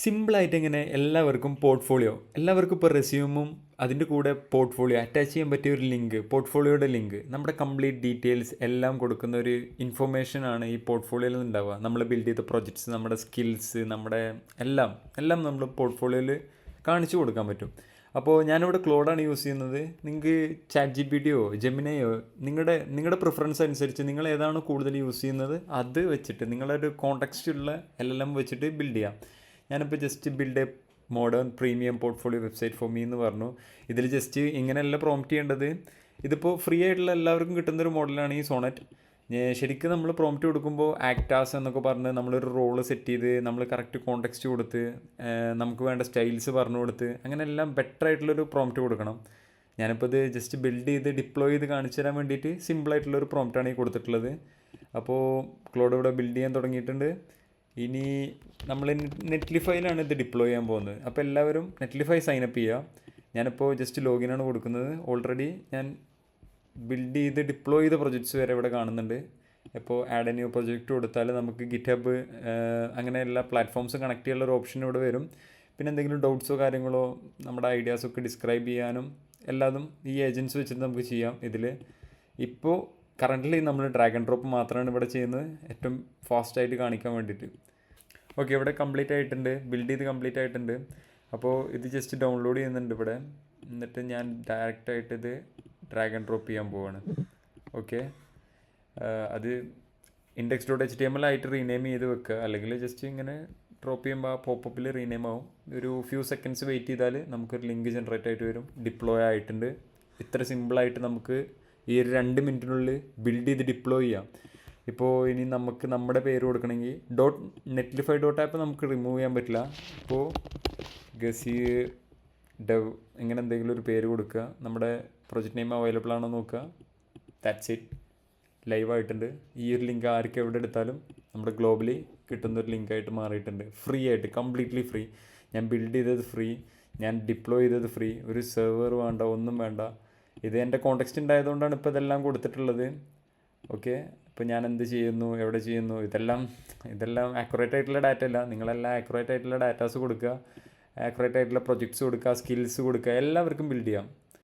സിമ്പിളായിട്ട് എങ്ങനെ എല്ലാവർക്കും ഇപ്പോൾ റെസ്യൂമും അതിൻ്റെ കൂടെ പോർട്ട്ഫോളിയോ അറ്റാച്ച് ചെയ്യാൻ പറ്റിയ ഒരു ലിങ്ക്, പോർട്ട്ഫോളിയോയുടെ ലിങ്ക്, നമ്മുടെ കംപ്ലീറ്റ് ഡീറ്റെയിൽസ് എല്ലാം കൊടുക്കുന്ന ഒരു ഇൻഫർമേഷനാണ് ഈ പോർട്ട്ഫോളിയോയിൽ ഉണ്ടാവുക. നമ്മൾ ബിൽഡ് ചെയ്ത പ്രൊജക്ട്സ്, നമ്മുടെ സ്കിൽസ്, നമ്മുടെ എല്ലാം നമ്മൾ പോർട്ട്ഫോളിയോയിൽ കാണിച്ചു കൊടുക്കാൻ പറ്റും. അപ്പോൾ ഞാനിവിടെ ക്ലോഡാണ് യൂസ് ചെയ്യുന്നത്. നിങ്ങൾക്ക് ചാറ്റ് ജി പി ടിയോ ജെമിനയോ നിങ്ങളുടെ പ്രിഫറൻസ് അനുസരിച്ച് നിങ്ങൾ ഏതാണ് കൂടുതൽ യൂസ് ചെയ്യുന്നത് അത് വെച്ചിട്ട് നിങ്ങളൊരു കോൺടെക്സ്റ്റുള്ള എല്ലാം വെച്ചിട്ട് ബിൽഡ് ചെയ്യാം. ഞാനിപ്പോൾ just build A modern premium portfolio website for me എന്ന് പറഞ്ഞു. ഇതിൽ ജസ്റ്റ് ഇങ്ങനെയല്ല പ്രോംപ്റ്റ് ചെയ്യേണ്ടത്. ഇതിപ്പോൾ ഫ്രീ ആയിട്ടുള്ള എല്ലാവർക്കും കിട്ടുന്നൊരു മോഡലാണ് ഈ സോണറ്റ്. ശരിക്കും നമ്മൾ പ്രോംപ്റ്റ് കൊടുക്കുമ്പോൾ ആക്ടാസ് എന്നൊക്കെ പറഞ്ഞ് നമ്മളൊരു റോള് സെറ്റ് ചെയ്ത് നമ്മൾ കറക്റ്റ് കോൺടെക്സ്റ്റ് കൊടുത്ത് നമുക്ക് വേണ്ട സ്റ്റൈൽസ് പറഞ്ഞു കൊടുത്ത് അങ്ങനെ എല്ലാം ബെറ്റർ ആയിട്ടുള്ളൊരു പ്രോംപ്റ്റ് കൊടുക്കണം. ഞാനിപ്പോൾ ഇത് ജസ്റ്റ് ബിൽഡ് ചെയ്ത് ഡിപ്ലോയ് ചെയ്ത് കാണിച്ചു തരാൻ വേണ്ടിയിട്ട് സിമ്പിളായിട്ടുള്ളൊരു പ്രോംപ്റ്റാണ് ഈ കൊടുത്തിട്ടുള്ളത്. അപ്പോൾ ക്ലോഡ് ഇവിടെ ബിൽഡ് ചെയ്യാൻ തുടങ്ങിയിട്ടുണ്ട്. ഇനി നമ്മൾ നെറ്റ്ലിഫൈയിലാണ് ഇത് ഡിപ്ലോയ് ചെയ്യാൻ പോകുന്നത്. അപ്പോൾ എല്ലാവരും നെറ്റ്ലിഫൈ സൈനപ്പ് ചെയ്യുക. ഞാനിപ്പോൾ ജസ്റ്റ് ലോഗിനാണ് കൊടുക്കുന്നത്. ഓൾറെഡി ഞാൻ ബിൽഡ് ചെയ്ത് ഡിപ്ലോയ് ചെയ്ത പ്രൊജക്ട്സ് വരെ ഇവിടെ കാണുന്നുണ്ട്. ഇപ്പോൾ ആഡ് എ ന്യൂ പ്രൊജക്റ്റ് കൊടുത്താൽ നമുക്ക് ഗിറ്റ്ഹബ് അങ്ങനെ എല്ലാ പ്ലാറ്റ്ഫോംസും കണക്ട് ചെയ്യാനുള്ള ഒരു ഓപ്ഷൻ ഇവിടെ വരും. പിന്നെ എന്തെങ്കിലും ഡൗട്ട്സോ കാര്യങ്ങളോ നമ്മുടെ ഐഡിയാസൊക്കെ ഡിസ്ക്രൈബ് ചെയ്യാനും എല്ലാതും ഈ ഏജൻറ്റ്സ് വെച്ചിട്ട് നമുക്ക് ചെയ്യാം. ഇതിൽ ഇപ്പോൾ കറൻ്റ്ലി നമ്മൾ ഡ്രാഗ് ആൻഡ് ഡ്രോപ്പ് മാത്രമാണ് ഇവിടെ ചെയ്യുന്നത്, ഏറ്റവും ഫാസ്റ്റായിട്ട് കാണിക്കാൻ വേണ്ടിയിട്ട്. ഓക്കെ, ഇവിടെ കംപ്ലീറ്റ് ആയിട്ടുണ്ട്, ബിൽഡ് ചെയ്ത് കംപ്ലീറ്റ് ആയിട്ടുണ്ട്. അപ്പോൾ ഇത് ജസ്റ്റ് ഡൗൺലോഡ് ചെയ്യുന്നുണ്ട് ഇവിടെ. എന്നിട്ട് ഞാൻ ഡയറക്റ്റായിട്ട് ഇത് ഡ്രാഗ് ആൻഡ് ഡ്രോപ്പ് ചെയ്യാൻ പോവാണ്. ഓക്കെ, അത് index.html ആയിട്ട് റീനെയിം ചെയ്ത് വെക്കുക, അല്ലെങ്കിൽ ജസ്റ്റ് ഇങ്ങനെ ഡ്രോപ്പ് ചെയ്യുമ്പോൾ ആ പോപ്പപ്പിൽ റീനെയിം ആവും. ഒരു ഫ്യൂ സെക്കൻഡ്സ് വെയിറ്റ് ചെയ്താൽ നമുക്കൊരു ലിങ്ക് ജനറേറ്റ് ആയിട്ട് വരും. ഡിപ്ലോയ് ആയിട്ടുണ്ട്. ഇത്ര സിമ്പിളായിട്ട് നമുക്ക് ഈ ഒരു 2 മിനിറ്റിനുള്ളിൽ ബിൽഡ് ചെയ്ത് ഡിപ്ലോയ് ചെയ്യാം. ഇപ്പോൾ ഇനി നമുക്ക് നമ്മുടെ പേര് കൊടുക്കണമെങ്കിൽ .netlify.app നമുക്ക് റിമൂവ് ചെയ്യാൻ പറ്റില്ല. ഇപ്പോൾ ഗസീർ ഡെവ് ഇങ്ങനെ എന്തെങ്കിലും ഒരു പേര് കൊടുക്കുക, നമ്മുടെ പ്രൊജക്റ്റ് നെയിം അവൈലബിൾ ആണോ നോക്കുക. ദാറ്റ്സ് ഇറ്റ്, ലൈവായിട്ടുണ്ട്. ഈ ഒരു ലിങ്ക് ആർക്ക് എവിടെ എടുത്താലും നമ്മുടെ ഗ്ലോബലി കിട്ടുന്നൊരു ലിങ്കായിട്ട് മാറിയിട്ടുണ്ട്. ഫ്രീ ആയിട്ട്, കംപ്ലീറ്റ്ലി ഫ്രീ. ഞാൻ ബിൽഡ് ചെയ്തത് ഫ്രീ, ഞാൻ ഡിപ്ലോയ് ചെയ്തത് ഫ്രീ. ഒരു സെർവർ വേണ്ട, ഒന്നും വേണ്ട. ഇത് എൻ്റെ കോൺടെക്സ്റ്റ് ഉണ്ടായതുകൊണ്ടാണ് ഇപ്പോൾ ഇതെല്ലാം കൊടുത്തിട്ടുള്ളത്. ഓക്കെ, ഇപ്പോൾ ഞാൻ എന്ത് ചെയ്യുന്നു, എവിടെ ചെയ്യുന്നു, ഇതെല്ലാം ആക്യുറേറ്റ് ആയിട്ടുള്ള ഡാറ്റ അല്ല. നിങ്ങളെല്ലാം ആക്യുറേറ്റ് ആയിട്ടുള്ള ഡാറ്റാസ് കൊടുക്കുക, ആക്യുറേറ്റ് ആയിട്ടുള്ള പ്രൊജക്ട്സ് കൊടുക്കുക, സ്കിൽസ് കൊടുക്കുക, എല്ലാവർക്കും ബിൽഡ് ചെയ്യാം.